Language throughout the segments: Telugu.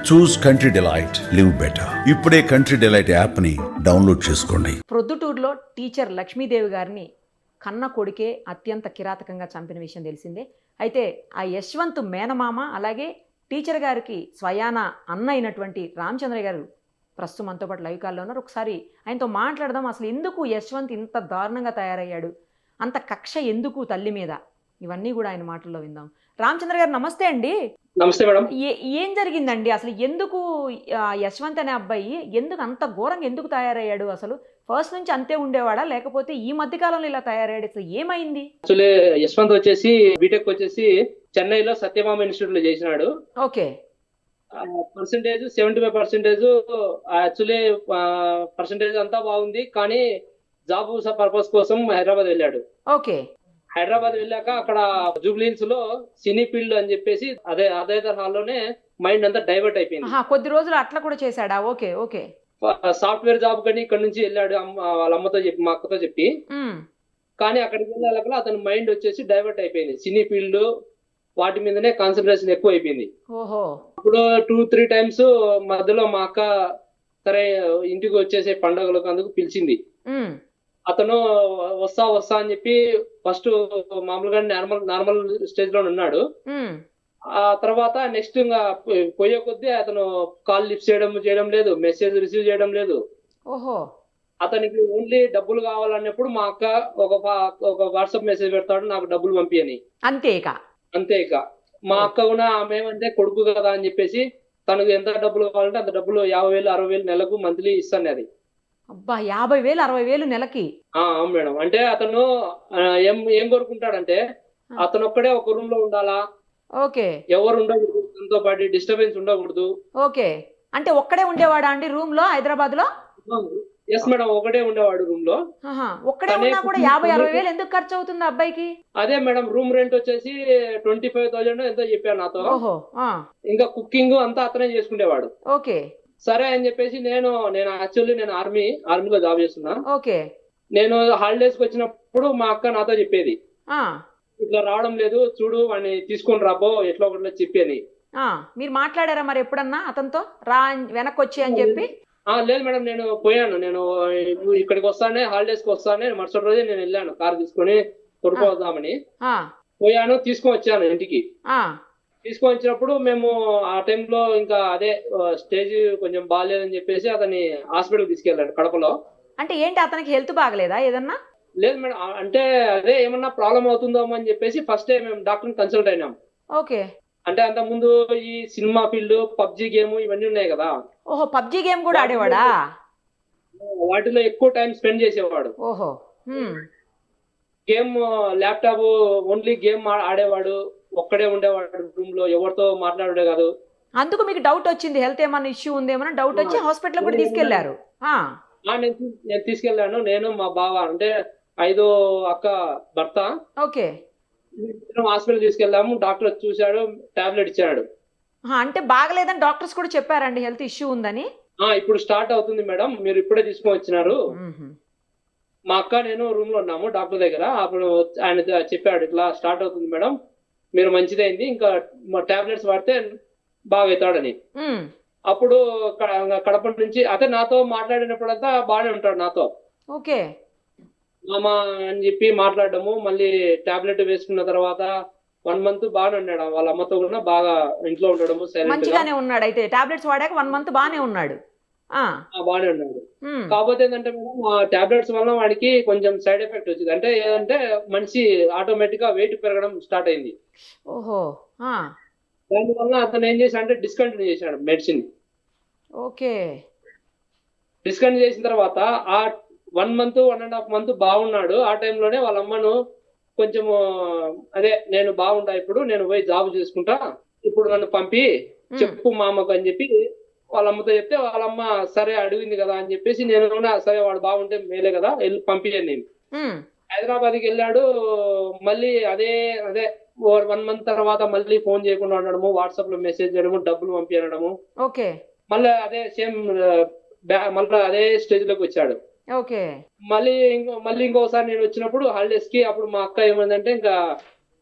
చూస్ కంట్రీ డిలైట్, లివ్ బెటర్. ఇప్పుడే కంట్రీ డిలైట్ యాప్ ని డౌన్లోడ్ చేసుకోండి. ప్రొద్దుటూరులో టీచర్ లక్ష్మీదేవి గారిని కన్న కొడుకే అత్యంత కిరాతకంగా చంపిన విషయం తెలిసిందే. అయితే ఆ యశ్వంత్ మేనమామ అలాగే టీచర్ గారికి స్వయాన అన్న అయినటువంటి రామచంద్ర గారు ప్రస్తుతం మనతో పాటు లైవ్ కాల్లో ఉన్నారు. ఒకసారి ఆయనతో మాట్లాడదాం. అసలు ఎందుకు యశ్వంత్ ఇంత దారుణంగా తయారయ్యాడు, అంత కక్ష ఎందుకు తల్లి మీద, ఇవన్నీ కూడా ఆయన మాటల్లో విందాం. రామచంద్ర గారు నమస్తే అండి. నమస్తే మేడం. ఏం జరిగిందండి అసలు? ఎందుకు యశ్వంత్ అనే అబ్బాయి ఎందుకు అంత ఘోరంగా ఎందుకు తయారయ్యాడు? అసలు ఫస్ట్ నుంచి అంతే ఉండేవాడా, లేకపోతే ఈ మధ్య కాలంలో ఇలా తయారయ్యాడు? అసలు ఏమైంది? యాక్చువల్లీ యశ్వంత్ వచ్చేసి బీటెక్ వచ్చేసి చెన్నైలో సత్యభామ ఇన్స్టిట్యూట్ లో చేసినాడు. ఓకే. పర్సెంటేజ్ 75%. యాక్చువల్లీ పర్సెంటేజ్ అంతా బాగుంది, కానీ జాబ్ పర్పస్ కోసం హైదరాబాద్ వెళ్ళాడు. ఓకే. హైదరాబాద్ వెళ్ళాక అక్కడ జూబ్లీహిల్స్ లో సినీ ఫీల్డ్ అని చెప్పేసి అదే తరహాలోనే మైండ్ అంతా డైవర్ట్ అయిపోయింది. కొద్ది రోజులు అట్లా కూడా చేశాడా? Okay okay. సాఫ్ట్వేర్ జాబ్ కానీ ఇక్కడ నుంచి వెళ్ళాడు వాళ్ళ అమ్మతో చెప్పి, మా అక్కతో చెప్పి. కానీ అక్కడికి వెళ్ళాక అతని మైండ్ వచ్చేసి డైవర్ట్ అయిపోయింది. సినీ ఫీల్డ్ వాటి మీదనే కాన్సన్ట్రేషన్ ఎక్కువ అయిపోయింది. ఓహో. ఇప్పుడు 2-3 టైమ్స్ మధ్యలో మా అక్క సరే ఇంటికి వచ్చేసే పండుగలకు అందుకు పిలిచింది. అతను వస్తా అని చెప్పి ఫస్ట్ మామూలుగా నార్మల్ స్టేజ్ లో ఉన్నాడు. ఆ తర్వాత నెక్స్ట్ ఇంకా పోయే కొద్దీ అతను కాల్ లిఫ్ట్ చేయడం లేదు, మెసేజ్ రిసీవ్ చేయడం లేదు. ఓహో. అతనికి ఓన్లీ డబ్బులు కావాలన్నప్పుడు మా అక్క ఒక వాట్సాప్ మెసేజ్ పెడతాడు, నాకు డబ్బులు పంపి అని. అంతే ఇక మా అక్క కూడా ఆమె ఏమంటే కొడుకు కదా అని చెప్పేసి తనకు ఎంత డబ్బులు కావాలంటే అంత డబ్బులు 50,000 60,000 నెలకు మంత్లీ ఇస్తాను. అది అబ్బా, 50,000 60,000 నెలకి? అవును మేడం. అంటే అతను ఏం కోరుకుంటాడంటే అతను ఒక్కడే ఒక రూమ్ లో ఉండాలా. ఓకే. ఎవరు ఉండకూడదు, తనతో పాటు డిస్టర్బెన్స్ ఉండకూడదు. ఓకే. అంటే ఒక్కడే ఉండేవాడా అండి రూమ్ లో హైదరాబాద్ లో? ఎస్ మేడం, ఒకటే ఉండేవాడు రూమ్ లో. ఒక్కడే ఉన్నా కూడా 50,000-60,000 ఎందుకు ఖర్చు అవుతుంది అబ్బాయికి? అదే మేడం, రూమ్ రెంట్ వచ్చేసి 25,000 ఎంతో చెప్పాను నాతో. ఓహో. ఇంకా కుకింగ్ అంతా అతనే చేసుకునేవాడు. ఓకే. సరే అని చెప్పేసి నేను యాక్చువల్లీ నేను ఆర్మీలో జాబ్ చేస్తున్నా. ఓకే. నేను హాలిడేస్ కి వచ్చినప్పుడు మా అక్క నాతో చెప్పేది, ఇట్లా రావడం లేదు చూడు వాడిని తీసుకొని రాబో ఎట్లా ఒకటి చెప్పి అని. మీరు మాట్లాడారా మరి ఎప్పుడన్నా అతనితో రా వెనక్కి వచ్చి అని చెప్పి? లేదు మేడం, నేను పోయాను. నేను ఇక్కడికి వస్తానే, హాలిడేస్ కి వస్తానే మరుసటి రోజే నేను వెళ్ళాను కార్ తీసుకొని కొడుకోదామని. పోయాను, తీసుకొని వచ్చాను ఇంటికి. తీసుకొని వచ్చినప్పుడు మేము ఆ టైంలో ఇంకా అదే స్టేజ్ కొంచెం బాగాలేదని చెప్పేసి అతన్ని హాస్పిటల్ తీసుకెళ్ళాడు కడపలో. అంటే ఏంటి, అతనికి హెల్త్ బాగలేదా ఏదన్నా? లేదు మేడం, అంటే అదే ఏమన్నా ప్రాబ్లం అవుతుందో అని చెప్పేసి ఫస్ట్ మేము డాక్టర్ని కన్సల్ట్ అయినాం. ఓకే. అంటే అంత ముందు ఈ సినిమా ఫీల్డ్, పబ్జి గేమ్ ఇవన్నీ ఉన్నాయి కదా. ఓహో, పబ్జి గేమ్ కూడా ఆడేవాడా? వాటిలో ఎక్కువ టైం స్పెండ్ చేసేవాడు. ఓహో. గేమ్ ల్యాప్టాప్ ఓన్లీ గేమ్ ఆడేవాడు, ఒక్కడే ఉండేవాడు రూమ్ లో, ఎవరితో మాట్లాడే కాదు. అందుకు మీకు డౌట్ వచ్చింది, హెల్త్ ఏమన్నా ఇష్యూ ఉందేమో డౌట్ వచ్చి హాస్పిటల్ కూడా తీసుకెళ్లారు? నేను తీసుకెళ్లాను. నేను మా బావ అంటే 5వ అక్క భర్త. ఓకే. హాస్పిటల్ తీసుకెళ్లాము. డాక్టర్ చూశాడు, టాబ్లెట్ ఇచ్చాడు. అంటే బాగలేదని డాక్టర్స్ కూడా చెప్పారండి, హెల్త్ ఇష్యూ ఉందని? ఇప్పుడు స్టార్ట్ అవుతుంది మేడం, మీరు ఇప్పుడే తీసుకొని వచ్చినారు. మా అక్క నేను రూమ్ లో ఉన్నాము డాక్టర్ దగ్గర. అప్పుడు ఆయన చెప్పాడు, ఇట్లా స్టార్ట్ అవుతుంది మేడం, మీరు మంచిదైంది, ఇంకా టాబ్లెట్స్ వాడితే బాగవుతాడని. అప్పుడు కడప నుంచి అతను నాతో మాట్లాడినప్పుడంతా బాగానే ఉంటాడు నాతో. ఓకే. మామ అని చెప్పి మాట్లాడము. మళ్ళీ టాబ్లెట్ వేసుకున్న తర్వాత 1 మంత్ బాగానే ఉన్నాడు. వాళ్ళ అమ్మతో కూడా బాగా ఇంట్లో ఉండడము, మంచిగానే ఉన్నాడు. అయితే టాబ్లెట్స్ వాడాక 1 మంత్ బాగానే ఉన్నాడు. బాగానే ఉన్నాడు. కాకపోతే ఏంటంటే మేడం, ఆ టాబ్లెట్స్ వల్ల వాడికి కొంచెం సైడ్ ఎఫెక్ట్ వచ్చింది. అంటే ఏదంటే మనిషి ఆటోమేటిక్ గా వెయిట్ పెరగడం స్టార్ట్ అయింది. ఓహో. దానివల్ల అతను ఏం చేశాడు అంటే డిస్కంటిన్యూ చేశాడు మెడిసిన్. ఓకే. డిస్కంటిన్యూ చేసిన తర్వాత ఆ 1 మంత్ 1.5 మంత్ బాగున్నాడు. ఆ టైంలోనే వాళ్ళ అమ్మను కొంచెము అదే నేను బాగుంటా, ఇప్పుడు నేను పోయి జాబ్ చేసుకుంటా, ఇప్పుడు నన్ను పంపి చెప్పు మామకు అని చెప్పి వాళ్ళ అమ్మతో చెప్తే, వాళ్ళ అమ్మ సరే అడిగింది కదా అని చెప్పేసి నేను సరే వాడు బాగుంటే మేలే కదా వెళ్ళి పంపించాను. నేను హైదరాబాద్కి వెళ్ళాడు. మళ్ళీ అదే 1 మంత్ తర్వాత మళ్ళీ ఫోన్ చేయకుండా ఉండడము, వాట్సాప్ లో మెసేజ్ చేయడము, డబ్బులు పంపించడము. ఓకే. మళ్ళీ అదే సేమ్ మళ్ళీ అదే స్టేజ్ లోకి వచ్చాడు. ఓకే. మళ్ళీ ఇంకోసారి నేను వచ్చినప్పుడు హాలిడేస్ కి, అప్పుడు మా అక్క ఏమైందంటే ఇంకా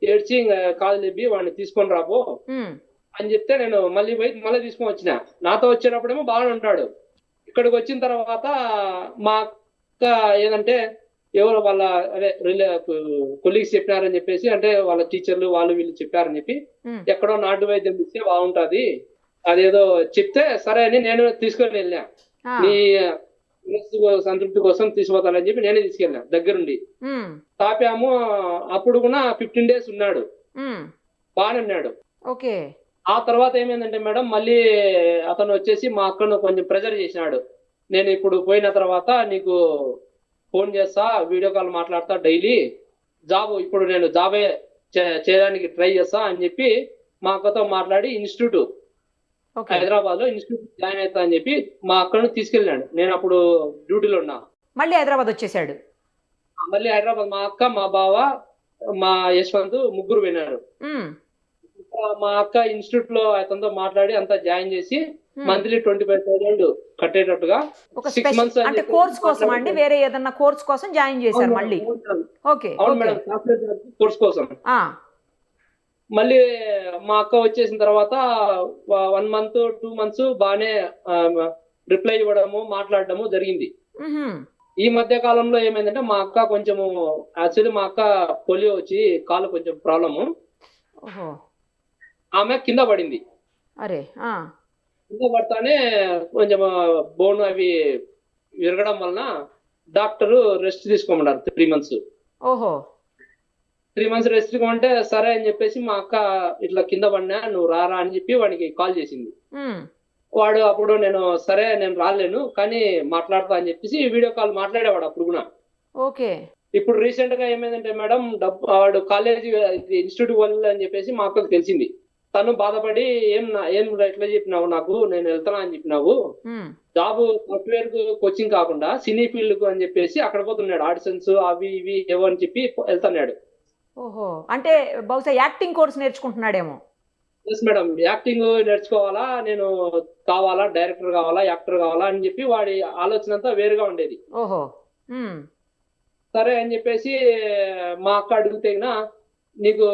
ఏడ్చి ఇంకా కాదు లేపి వాడిని తీసుకొని రాబో, అని చెప్తే నేను మళ్ళీ పోయి మళ్ళీ తీసుకొని వచ్చిన. నాతో వచ్చేటప్పుడేమో బాగానే ఉంటాడు. ఇక్కడికి వచ్చిన తర్వాత మా అక్క ఏదంటే ఎవరు వాళ్ళ అదే కొలీగ్స్ చెప్పినారని చెప్పేసి, అంటే వాళ్ళ టీచర్లు వాళ్ళు వీళ్ళు చెప్పారని చెప్పి ఎక్కడో నాటు వైద్యం ఇస్తే బాగుంటది అదేదో చెప్తే సరే అని నేను తీసుకొని వెళ్ళా. నీ సంతృప్తి కోసం తీసుకుపోతానని చెప్పి నేనే తీసుకెళ్ళా దగ్గరుండి. తాపాము. అప్పుడు కూడా 15 days ఉన్నాడు, బాగానే ఉన్నాడు. ఓకే. ఆ తర్వాత ఏమైందంటే మేడం, మళ్ళీ అతను వచ్చేసి మా అక్కను కొంచెం ప్రెజర్ చేసినాడు. నేను ఇప్పుడు పోయిన తర్వాత నీకు ఫోన్ చేస్తా, వీడియో కాల్ మాట్లాడతా డైలీ, ఇప్పుడు నేను జాబే చేయడానికి ట్రై చేస్తా అని చెప్పి మా అక్కతో మాట్లాడి హైదరాబాద్ లో ఇన్స్టిట్యూట్ జాయిన్ అవుతా అని చెప్పి మా అక్కను తీసుకెళ్ళాడు. నేను అప్పుడు డ్యూటీలో ఉన్నా. మళ్ళీ హైదరాబాద్ వచ్చేసాడు. మళ్ళీ హైదరాబాద్ మా అక్క, మా బావ, మా యశ్వంత్ ముగ్గురు పోయినారు. మా అక్క ఇన్స్టిట్యూట్ లో అతనితో మాట్లాడి అంతా జాయిన్ చేసి మంత్లీ 25,000 కట్టేటట్టుగా 6 months అంటే కోర్స్ కోసం అండి, వేరే ఏదన్నా కోర్స్ కోసం జాయిన్ చేశారు మళ్ళీ? ఓకే. అవును మేడం, కోర్స్ కోసం. మళ్ళీ మా అక్క వచ్చేసిన తర్వాత 1 month 2 months బాగానే రిప్లై ఇవ్వడము మాట్లాడడము జరిగింది. ఈ మధ్య కాలంలో ఏమైందంటే మా అక్క కొంచెము యాక్చువల్లీ మా అక్క పోలియో వచ్చి కాలు కొంచెం ప్రాబ్లము, ఆమె కింద పడింది. కింద పడతానే కొంచెం బోన్ అవి విరగడం వలన డాక్టర్ రెస్ట్ తీసుకోమన్నారు 3 months. 3 months రెస్ట్ తీసుకోమంటే సరే అని చెప్పేసి మా అక్క ఇట్లా కింద పడినా నువ్వు రారా అని చెప్పి వాడికి కాల్ చేసింది. వాడు అప్పుడు నేను సరే నేను రాలేను కానీ మాట్లాడతా అని చెప్పేసి వీడియో కాల్ మాట్లాడేవాడు అప్పుడు కూడా. ఓకే. ఇప్పుడు రీసెంట్ గా ఏమైందంటే మేడం, వాడు కాలేజీ ఇన్స్టిట్యూట్ వెళ్ళి అని చెప్పేసి మా అక్కకు తెలిసింది. తను బాధపడి ఏం ఎట్లా చెప్పినావు నాకు, నేను వెళ్తానా అని చెప్పినావు, జాబ్ సాఫ్ట్వేర్ కోచింగ్ కాకుండా సినీ ఫీల్డ్ కు అని చెప్పేసి అక్కడ పోతున్నాడు, ఆడిషన్స్ అవి ఇవి ఏవో అని చెప్పి వెళ్తున్నాడు. ఓహో, అంటే బహుశా యాక్టింగ్ కోర్స్ నేర్చుకుంటున్నాడేమో. ఎస్ మేడం, యాక్టింగ్ నేర్చుకోవాలా, నేను కావాలా, డైరెక్టర్ కావాలా, యాక్టర్ కావాలా అని చెప్పి వాడి ఆలోచన అంతా వేరుగా ఉండేది. ఓహో. సరే అని చెప్పేసి మా అక్క అడిగితే నీకు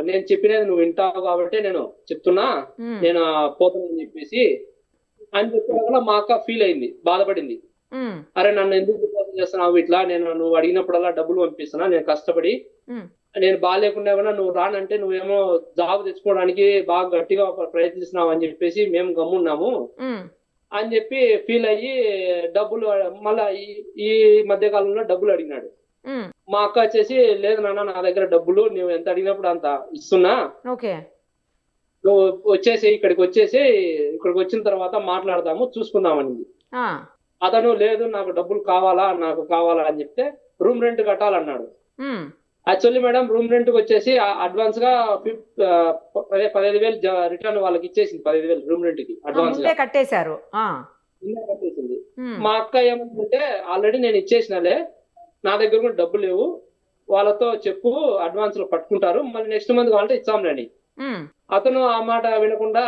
నేను చెప్పినది నువ్వు వింటావు కాబట్టి నేను చెప్తున్నా, నేను పోతానని చెప్పేసి అని చెప్పిన మా అక్క ఫీల్ అయింది, బాధపడింది. అరే నన్ను ఎందుకు చేస్తున్నావు ఇట్లా, నువ్వు అడిగినప్పుడల్లా డబ్బులు పంపిస్తున్నా, నేను కష్టపడి నేను బాగాలేకుండా కూడా నువ్వు రానంటే నువ్వేమో జాబ్ తెచ్చుకోవడానికి బాగా గట్టిగా ప్రయత్నిస్తున్నావు అని చెప్పేసి మేము గమ్మున్నాము అని చెప్పి ఫీల్ అయ్యి డబ్బులు మళ్ళా ఈ మధ్య కాలంలో డబ్బులు అడిగినాడు. మా అక్క వచ్చేసి లేదు నాన్న నా దగ్గర డబ్బులు నువ్వు ఎంత అడిగినప్పుడు అంత ఇస్తున్నా, నువ్వు ఇక్కడికి ఇక్కడికి వచ్చిన తర్వాత మాట్లాడదాము చూసుకుందామని. అతను లేదు నాకు డబ్బులు కావాలా అని చెప్తే రూమ్ రెంట్ కట్టాలన్నాడు. యాక్చువల్లీ మేడం రూమ్ రెంట్ వచ్చేసి అడ్వాన్స్ గా 15,000 రిటర్న్ వాళ్ళకి ఇచ్చేసింది. 15,000 రూమ్ రెంట్ కి అడ్వాన్స్ గా కట్టేశారు. మా అక్క ఏమంటే ఆల్రెడీ నేను ఇచ్చేసినాలే, నా దగ్గర కూడా డబ్బులు లేవు, వాళ్ళతో చెప్పు అడ్వాన్స్ లో పట్టుకుంటారు, మళ్ళీ నెక్స్ట్ మంత్ కావాలంటే ఇచ్చాంలేని. అతను ఆ మాట వినకుండా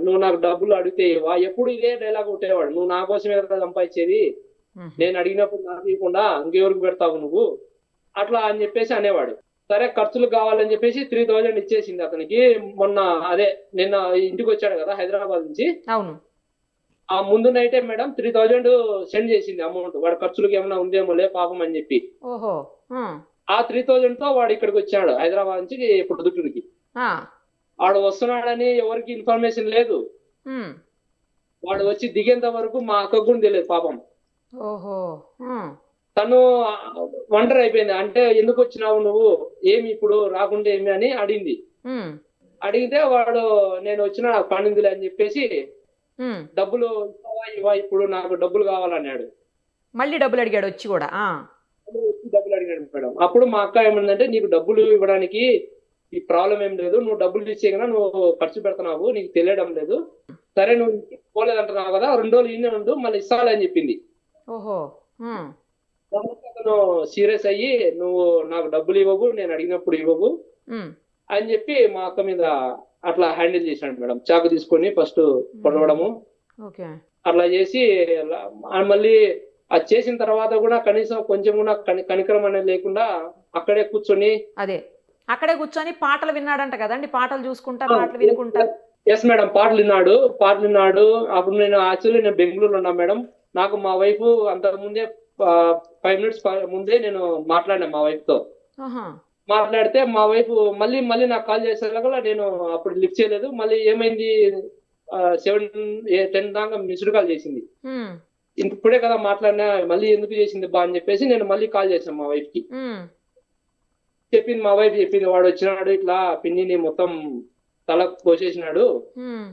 నువ్వు నాకు డబ్బులు అడిగితే ఎప్పుడు ఇదే డైలాగ్ కొట్టేవాడు, నువ్వు నా కోసమే కదా సంపాదించేది, నేను అడిగినప్పుడు నాకు ఇవ్వకుండా ఇంకెవరికి పెడతావు నువ్వు అట్లా అని చెప్పేసి అనేవాడు. సరే ఖర్చులు కావాలని చెప్పేసి 3,000 ఇచ్చేసింది అతనికి. మొన్న అదే నిన్న ఇంటికి వచ్చాడు కదా హైదరాబాద్ నుంచి, ఆ ముందు నైటే మేడం 3,000 సెండ్ చేసింది అమౌంట్, వాడు ఖర్చులకు ఏమైనా ఉందేమో లే పాపం అని చెప్పి. ఆ 3,000 తో వాడు ఇక్కడికి వచ్చాడు హైదరాబాద్ నుంచి ప్రొద్దుటూరుకి. వాడు వస్తున్నాడని ఎవరికి ఇన్ఫర్మేషన్ లేదు, వాడు వచ్చి దిగేంత వరకు మా అక్కకు కూడా తెలియదు పాపం. తను వండర్ అయిపోయింది, అంటే ఎందుకు వచ్చినావు నువ్వు, ఏమి ఇప్పుడు రాకుండా ఏమి అని అడిగింది. అడిగితే వాడు నేను వచ్చినా నాకు పనిందిలే అని చెప్పేసి డబ్బులు ఇవ్వా ఇప్పుడు నాకు డబ్బులు కావాలన్నాడు. మళ్ళీ డబ్బులు అడిగాడు వచ్చి కూడా. డబ్బులు అడిగాడు మేడం. అప్పుడు మా అక్క ఏమందంటే నీకు డబ్బులు ఇవ్వడానికి ఈ ప్రాబ్లం ఏం లేదు, నువ్వు డబ్బులు ఇచ్చేయగా నువ్వు ఖర్చు పెడుతున్నావు, నీకు తెలియడం లేదు, సరే నువ్వు పోలేదంటున్నావు కదా 2 రోజులు ఇన్నే ఉండు మళ్ళీ ఇస్తాలని చెప్పింది. అతను సీరియస్ అయ్యి నువ్వు నాకు డబ్బులు ఇవ్వవు, నేను అడిగినప్పుడు ఇవ్వవు అని చెప్పి మా అక్క మీద అట్లా హ్యాండిల్ చేశాడు మేడం. చాకు తీసుకొని ఫస్ట్ పొడవడము అట్లా చేసి మళ్ళీ అది చేసిన తర్వాత కూడా కనీసం కొంచెం కూడా కనికరం అనేది లేకుండా అక్కడే కూర్చొని పాటలు విన్నాడంట కదండి, పాటలు చూసుకుంటా పాటలు వినుకుంటా ఎస్ మేడం, పాటలు విన్నాడు. అప్పుడు నేను యాక్చువల్లీ బెంగళూరులో ఉన్నా మేడం. నాకు మా వైఫ్ అంతకు ముందే 5 minutes ముందే నేను మాట్లాడినా మా వైఫ్ తో. ఆహా. మాట్లాడితే మా వైఫ్ మళ్ళీ నాకు కాల్ చేసేలాగా నేను అప్పుడు లిఫ్ట్ చేయలేదు. మళ్ళీ ఏమైంది 7-10 దాకా మిస్డ్ కాల్ చేసింది. ఉమ్, ఇప్పుడే కదా మాట్లాడినా, మళ్ళీ ఎందుకు చేసింది బా అని చెప్పేసి నేను మళ్ళీ కాల్ చేశాను మా వైఫ్ కి. ఉమ్, మా వైఫ్ చెప్పింది, వాడు వచ్చినాడు ఇట్లా పిన్నిని మొత్తం తల కోసేసినాడు, ఉమ్.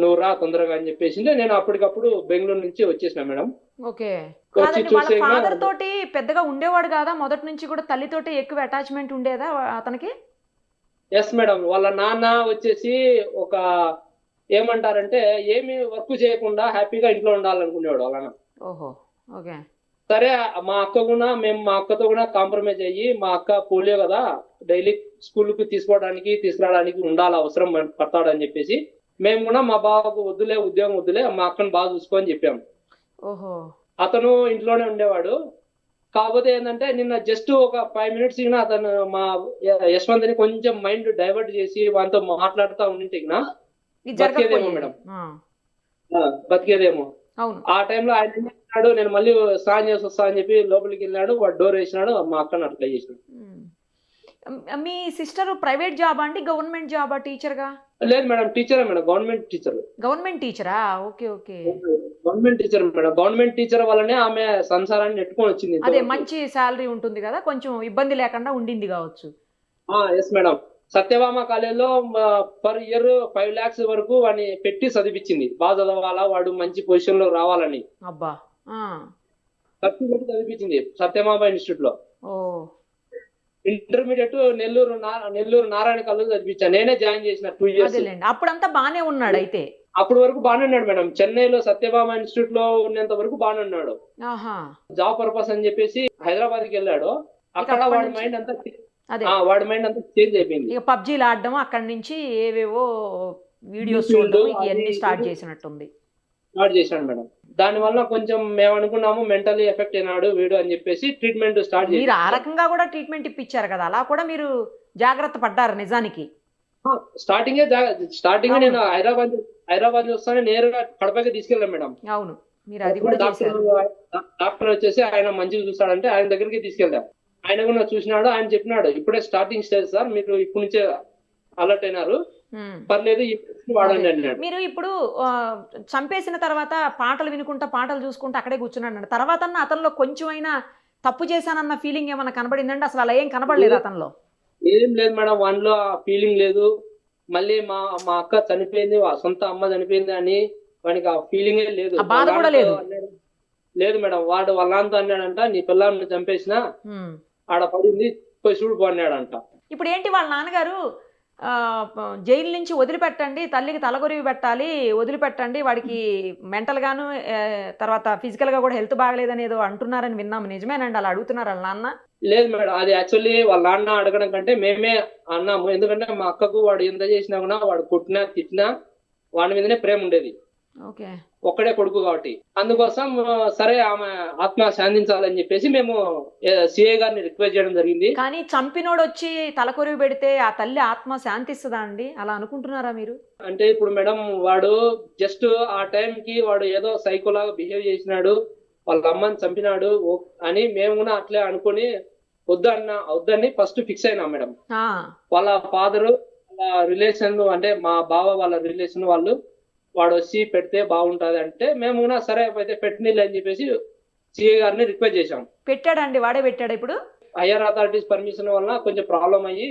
నువ్వు రా తొందరగా అని చెప్పేసి నేను అప్పటికప్పుడు బెంగళూరు నుంచి వచ్చేసిన మేడం. ఓకే. వచ్చి కాదండి, వాళ్ళ చూసేగా ఫాదర్ తోటి పెద్దగా ఉండేవాడు కాదా? మొదటి నుంచి కూడా తల్లితోటి ఎక్కువ అటాచ్మెంట్ ఉండేదా అతనికి? ఎస్ మేడం, వాళ్ళ నాన్న వచ్చేసి ఒక ఏమంటారంటే ఏమి వర్క్ చేయకుండా హ్యాపీగా ఇంట్లో ఉండాలనుకునేవాడు వాళ్ళ నాన్న. ఓహో. ఓకే. సరే మా అక్కతో కూడా కాంప్రమైజ్ అయ్యి, మా అక్క పోలియో కదా, డైలీ స్కూల్ కి తీసుకురావడానికి ఉండాలి, అవసరం పడతాడని చెప్పేసి మేము కూడా మా బావకు ఉద్యోగం వద్దులే, మా అక్కను బాగా చూసుకోని చెప్పాము. ఓహో. అతను ఇంట్లోనే ఉండేవాడు. కాకపోతే ఏంటంటే నిన్న జస్ట్ ఒక 5 minutes అతను మా యశ్వంత్ ని కొంచెం మైండ్ డైవర్ట్ చేసి వాటితో మాట్లాడుతూ ఉండింటే ఇది బతికేదేమో జరగకపోయేది. మేడం, ఆ, బతికేదేమో. అవును. ఆ టైంలో ఆయన ఏం చేసినాడు, నేను మళ్ళీ స్నానం చేసి వస్తా అని చెప్పి లోపలికి వెళ్ళాడు. వాడు డోర్ వేసినాడు, మా అక్కను అట్లా చేసినాడు. ఉమ్. మీ సిస్టర్ ప్రైవేట్ జాబా అండి, గవర్నమెంట్ జాబా టీచర్గా? లేదు మేడం, టీచరే మేడం, గవర్నమెంట్ టీచర్. గవర్నమెంట్ టీచరా? Okay okay. Government teacher madam. Government teacher వల్లనే ఆమె సంసారాన్ని నెట్టుకొని వచ్చింది. అదే మంచి శాలరీ ఉంటుంది కదా, కొంచెం ఇబ్బంది లేకుండా ఉండింది కావచ్చు. Yes madam. సత్యభామ కాలేజీలో పర్ ఇయర్ 5 lakhs వరకు వాడిని పెట్టి చదివించింది. బాగా చదవాలా, వాడు మంచి పొజిషన్ లో రావాలని అబ్బా. ఆ. ఖర్చు పెట్టి చదివించింది సత్యభామ ఇన్స్టిట్యూట్ లో. ఓ. ఇంటర్మీడియట్ నెల్లూరు నారాయణ కాలేజ్ చదివించాను. నేనే జాయిన్ చేసిన 2 years. అదేలేండి, అప్పుడంతా బానే ఉన్నాడు అయితే. అప్పటి వరకు బాగానే ఉన్నాడు మేడం. చెన్నైలో సత్యభామ ఇన్స్టిట్యూట్ లో ఉన్నంత వరకు బాగానే ఉన్నాడు. ఆహా. జాబ్ పర్పస్ అని చెప్పేసి హైదరాబాద్ కి వెళ్ళాడు. అక్కడ అప్పటి వాడి నుంచి- మైండ్ అంతా అదే చేంజ్ అయిపోయింది. ఇక పబ్జీలు ఆడడం, అక్కడి నుంచి ఏవేవో వీడియోస్ YouTube చూడడం, ఇక అది ఇవన్నీ స్టార్ట్ ఇది చేసినట్టుంది. స్టార్ట్ చేశాడు మేడం. దాని వల్ల కొంచెం మేము అనుకున్నాము మెంటల్లీ ఎఫెక్ట్ అయినాడు వీడు అని చెప్పేసి ట్రీట్మెంట్ స్టార్ట్ మీరు ఆ చేశారు. రకంగా కూడా ట్రీట్మెంట్ ఇప్పించారు కదా, అలా కూడా మీరు జాగ్రత్త పడ్డారు నిజానికి. స్టార్టింగ్ అవును. నేను హైదరాబాద్ వస్తానే నేరుగా కడపకి తీసుకెళ్ళాను మేడం. అవును, మీరు అది కూడా చేశారు. డాక్టర్ వచ్చేసి ఆయన మంచిగా చూస్తాడంటే ఆయన దగ్గరికి తీసుకెళ్ళాం. ఆయన కూడా చూసినాడు. ఆయన చెప్పినాడు, ఇప్పుడే స్టార్టింగ్ స్టేజ్ సార్, మీరు ఇప్పటి నుంచే అలర్ట్ అయినారు, ఉమ్. పర్లేదు ఈ medicine వాడండి అన్నాడు. మీరు ఇప్పుడు చంపేసిన తర్వాత పాటలు వినుకుంటా పాటలు చూసుకుంటా అక్కడే కూర్చున్నాడు. తర్వాత అతనిలో కొంచెం అయినా తప్పు చేశానన్న ఫీలింగ్ ఏమన్నా కనబడిందండి? అసలు అలా ఏం కనబడలేదు అతనిలో? ఏం లేదు మేడం, వానిలో ఆ ఫీలింగ్ లేదు. మళ్ళీ మా అక్క చనిపోయింది, సొంత అమ్మ చనిపోయింది అని వానికి ఆ ఫీలింగే లేదు. ఆ బాధ కూడా లేదు. లేదు మేడం, వాడు వాళ్ళంతా అన్నాడంట, నీ పిల్లాన్ని చంపేసిన ఉమ్. ఆడ పడింది పోయి చూడు అన్నాడంట. ఇప్పుడు ఏంటి వాళ్ళ నాన్నగారు జైలు నుంచి వదిలిపెట్టండి, తల్లికి తలగొరివి పెట్టాలి, వదిలిపెట్టండి, వాడికి మెంటల్ గాను తర్వాత ఫిజికల్ గా కూడా హెల్త్ బాగలేదని ఏదో అంటున్నారని విన్నాము. నిజమేనండి, అలా అడుగుతున్నారు వాళ్ళ నాన్న? లేదు మేడం, అది యాక్చువల్లీ వాళ్ళ నాన్న అడగడం కంటే మేమే అన్నాము. ఎందుకంటే మా అక్కకు వాడు ఎంత చేసినా కూడా, వాడు కొట్టినా తిట్టినా వాడి మీదనే ప్రేమ ఉండేది. ఓకే. ఒక్కడే కొడుకు కాబట్టి అందుకోసం సరే ఆమె ఆత్మ శాంతించాలని చెప్పేసి మేము సిఐ గారిని రిక్వెస్ట్ చేయడం జరిగింది. కానీ చంపినోడు వచ్చి తలకొరివి పెడితే ఆ తల్లి ఆత్మ శాంతిస్తుందా అండి? అలా అనుకుంటున్నారా మీరు? అంటే ఇప్పుడు మేడం, వాడు జస్ట్ ఆ టైంకి వాడు ఏదో సైకోలాగా బిహేవ్ చేసినాడు, వాళ్ళ అమ్మని చంపినాడు అని మేము కూడా అట్లే అనుకుని వద్దని ఫస్ట్ ఫిక్స్ అయినా మేడం. ఆ. వాళ్ళ ఫాదరు, వాళ్ళ రిలేషన్ అంటే మా బావ వాళ్ళ రిలేషన్ వాళ్ళు, వాడు వచ్చి పెడితే బాగుంటది అంటే మేము కూడా సరే అయితే పెట్టినీళ్ళు అని చెప్పేసి సిఐ గారిని రిక్వెస్ట్ చేశాం. పెట్టాడండి, వాడే పెట్టాడా ఇప్పుడు? హయ్యర్ అథారిటీస్ పర్మిషన్ వల్ల కొంచెం ప్రాబ్లం అయ్యి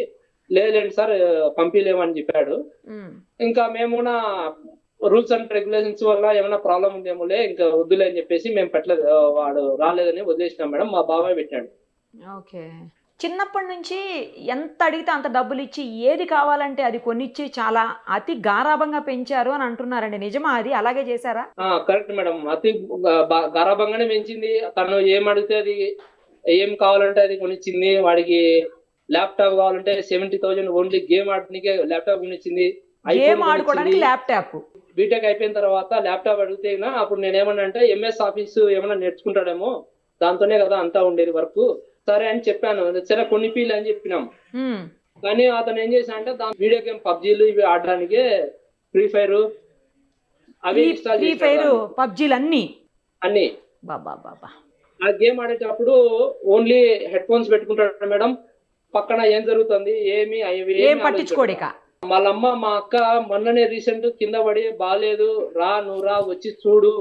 లేదండి సార్ పంపిలేమని చెప్పాడు. ఉమ్. ఇంకా మేము కూడా రూల్స్ అండ్ రెగ్యులేషన్స్ వల్ల ఏమైనా ప్రాబ్లం ఉందేమోలే, ఇంకా వద్దులే అని చెప్పేసి మేము పెట్టలేదు, వాడు రాలేదని వదిలేసినాం మేడం. మా బాబాయ్ పెట్టాడు. ఓకే. చిన్నప్పటి నుంచి ఎంత అడిగితే అంత డబ్బులు ఇచ్చి ఏది కావాలంటే అది కొనిచ్చి చాలా అతి గారాబంగా పెంచారు అని అంటున్నారండి. నిజమా అది? అలాగే చేశారా? కరెక్ట్ మేడం, అతి గారాబంగానే పెంచింది. తను ఏం అడిగితే అది, ఏం కావాలంటే అది కొనిచ్చింది. వాడికి ల్యాప్టాప్ కావాలంటే 70,000 ఓన్లీ గేమ్ ఆడటానికే ల్యాప్టాప్ కొనిచ్చింది. గేమ్ ఆడుకోవడానికి ల్యాప్టాప్? బీటెక్ అయిపోయిన తర్వాత ల్యాప్టాప్ అడిగితే అప్పుడు నేను ఏమన్నా అంటే ఎంఎస్ ఆఫీస్ ఏమన్నా నేర్చుకుంటాడేమో, దాంతోనే కదా అంతా ఉండేది వర్క్, సరే అని చెప్పాను. సరే కొన్ని ఫీల్ అని చెప్పినాం. కానీ అతను ఏం చేశా అంటే వీడియో గేమ్ పబ్జీలు ఇవి ఆడడానికే ఫ్రీ ఫైర్ అవి ఇన్స్టాల్ ఫ్రీ ఫైర్ చేశాడు పబ్జీలు అన్నీ. అన్ని. బాబా బాబా. ఆ గేమ్ ఆడేటప్పుడు ఓన్లీ హెడ్ ఫోన్స్ పెట్టుకుంటాడు మేడం. పక్కన ఏం జరుగుతుంది ఏమి అవి ఏం పట్టించుకోడు ఇక. వాళ్ళమ్మ మా అక్క మొన్ననే రీసెంట్ కింద పడి బాగాలేదు నువ్వు రా వచ్చి చూడు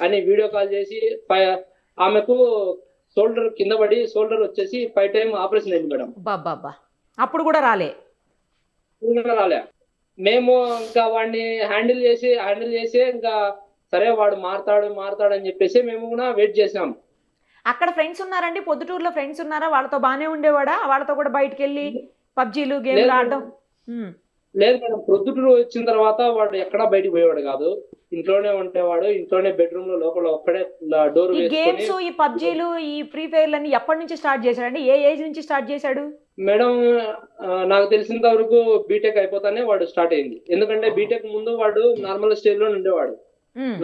అని వీడియో కాల్ చేసి ఆమెకు షోల్డర్ కింద పడి షోల్డర్ వచ్చేసి 5 టైం ఆపరేషన్ అయింది మేడం. బాబా అప్పుడు కూడా రాలే. రాలే. మేము ఇంకా వాడిని హ్యాండిల్ చేసి ఇంకా సరే వాడు మారతాడు అని చెప్పేసి మేము కూడా వెయిట్ చేసాం. అక్కడ ఫ్రెండ్స్ ఉన్నారండి, పొద్దుటూరులో ఫ్రెండ్స్ ఉన్నారా? వాళ్ళతో బాగానే ఉండేవాడా? వాళ్ళతో కూడా బయటకు వెళ్ళి పబ్జీలు గేమ్లు ఆడడం? లేదు మేడం, ప్రొద్దుటూరు వచ్చిన తర్వాత వాడు ఎక్కడా బయటకు పోయేవాడు కాదు, ఇంట్లోనే ఉండేవాడు. ఇంట్లోనే బెడ్రూమ్ లో లోపల ఒక్కడే డోర్. ఈ గేమ్స్, ఈ పబ్జీలు, ఈ ఫ్రీ ఫైర్లు అన్ని ఎప్పటి నుంచి స్టార్ట్ చేశాడండి? ఏ ఏజ్ నుంచి స్టార్ట్ చేశాడు? మేడం నాకు తెలిసినంత వరకు బీటెక్ అయిపోతానే వాడు స్టార్ట్ అయింది. ఎందుకంటే బీటెక్ ముందు వాడు నార్మల్ స్టేజ్ లో ఉండేవాడు,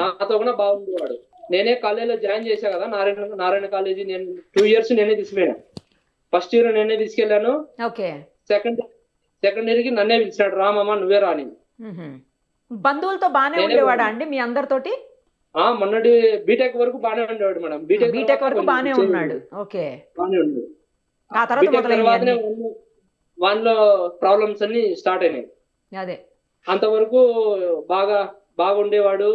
నాతో కూడా బాగుండేవాడు. నేనే కాలేజీలో జాయిన్ చేశా కదా, నారాయణ కాలేజీ. నేను 2 years నేనే తీసుకెళ్ళాను. ఫస్ట్ ఇయర్ నేనే తీసుకెళ్లాను. సెకండ్ ఇయర్ కి నన్నే పిలిచాడు, రామమ్మ నువ్వే రాని. బంధువులతో బాగానే ఉండేవాడా అండి మీ అందరితోటి? మొన్నటి బీటెక్ వరకు బాగానే ఉండేవాడు మేడం. బీటెక్ వరకు బాగానే ఉన్నాడు. ఓకే. బాగానే ఉన్నాడు. ఆ తర్వాతనే వాళ్ళలో ప్రాబ్లమ్స్ అన్ని స్టార్ట్ అయినాయి. అదే అంతవరకు బాగా ఉండేవాడు.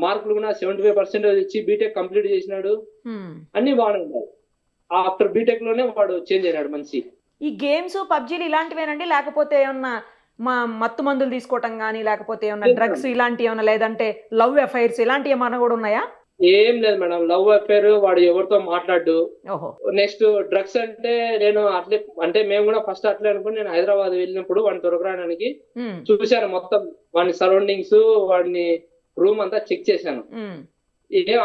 మార్కులు కూడా 75% ఇచ్చి బీటెక్ కంప్లీట్ చేసినాడు. అన్ని బాగానే ఉండాలి. ఆఫ్టర్ బీటెక్ లోనే వాడు చేంజ్ అయినాడు మనిషి. ఈ గేమ్స్ పబ్జీలు ఇలాంటివేనండి, లేకపోతే ఏమన్నా మత్తు మందులు తీసుకోవటం కానీ, లేకపోతే ఏమన్నా డ్రగ్స్ ఇలాంటివి ఏమన్నా, లేదంటే లవ్ అఫైర్స్ ఇలాంటివి ఏమన్నా కూడా ఉన్నాయా? ఏం లేదు మేడం, లవ్ అఫైర్ వాడు ఎవరితో మాట్లాడు. నెక్స్ట్ డ్రగ్స్ అంటే నేను అట్లే అంటే మేము కూడా ఫస్ట్ అట్లే అనుకుని నేను హైదరాబాద్ వెళ్ళినప్పుడు వాడిని దొరకడానికి చూశాను. మొత్తం వాడిని సరౌండింగ్స్, వాడిని రూమ్ అంతా చెక్ చేశాను.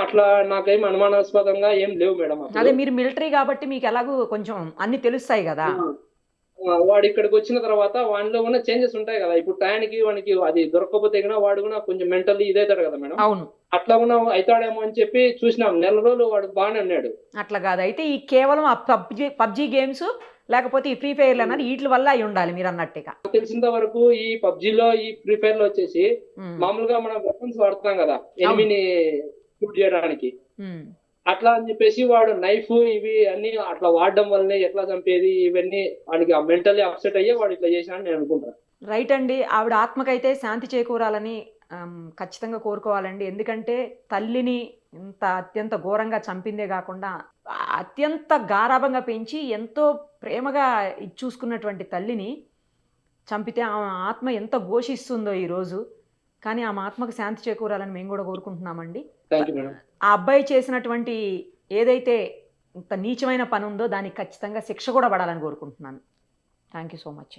అట్లా నాకేం అనుమానాస్పదంగా ఏం లేవు మేడం. అదే మీరు మిలిటరీ కాబట్టి మీకు ఎలాగూ కొంచెం అన్ని తెలుస్తాయి కదా. వాడు ఇక్కడికి వచ్చిన తర్వాత వాడిలో ఉన్న చేంజెస్ ఉంటాయి కదా. ఇప్పుడు టైంకి వానికి అది దొరకకపోతే కూడా వాడు కూడా కొంచెం మెంటల్లీ ఇదవుతాడు కదా మేడం. అవును, అట్లా కూడా అవుతాడేమో అని చెప్పి చూసినాం. 4 రోజులు వాడు బాగానే ఉన్నాడు. అట్లా కాదు అయితే ఈ కేవలం పబ్జీ గేమ్స్ లేకపోతే ఈ ఫ్రీ ఫైర్ అన్నది వీటి వల్ల అయి ఉండాలి మీరు అన్నట్టుగా. తెలిసినంత వరకు ఈ పబ్జీలో ఈ ఫ్రీ ఫైర్ లో వచ్చేసి మామూలుగా మనం వెపన్స్ వాడుతున్నాం కదా ఎనిమిని షూట్ చేయడానికి. అట్లా అని చెప్పేసి వాడు నైఫ్ ఇవి అన్ని అట్లా వాడడం వల్లనే ఎట్లా చంపేది ఇవన్నీ వాడికి మెంటల్లీ అప్సెట్ అయ్యే వాడు ఇట్లా చేశానని నేను అనుకుంటాను. రైట్ అండి, ఆవిడ ఆత్మకైతే శాంతి చేకూరాలని ఖచ్చితంగా కోరుకోవాలండి. ఎందుకంటే తల్లిని ఇంత అత్యంత ఘోరంగా చంపిందే కాకుండా అత్యంత గారాభంగా పెంచి ఎంతో ప్రేమగా చూసుకున్నటువంటి తల్లిని చంపితే ఆమె ఆత్మ ఎంత ఘోషిస్తుందో ఈరోజు. కానీ ఆమె ఆత్మకు శాంతి చేకూరాలని మేము కూడా కోరుకుంటున్నామండి. ఆ అబ్బాయి చేసినటువంటి ఏదైతే ఇంత నీచమైన పని ఉందో దానికి ఖచ్చితంగా శిక్ష కూడా పడాలని కోరుకుంటున్నాను. Thank you so much.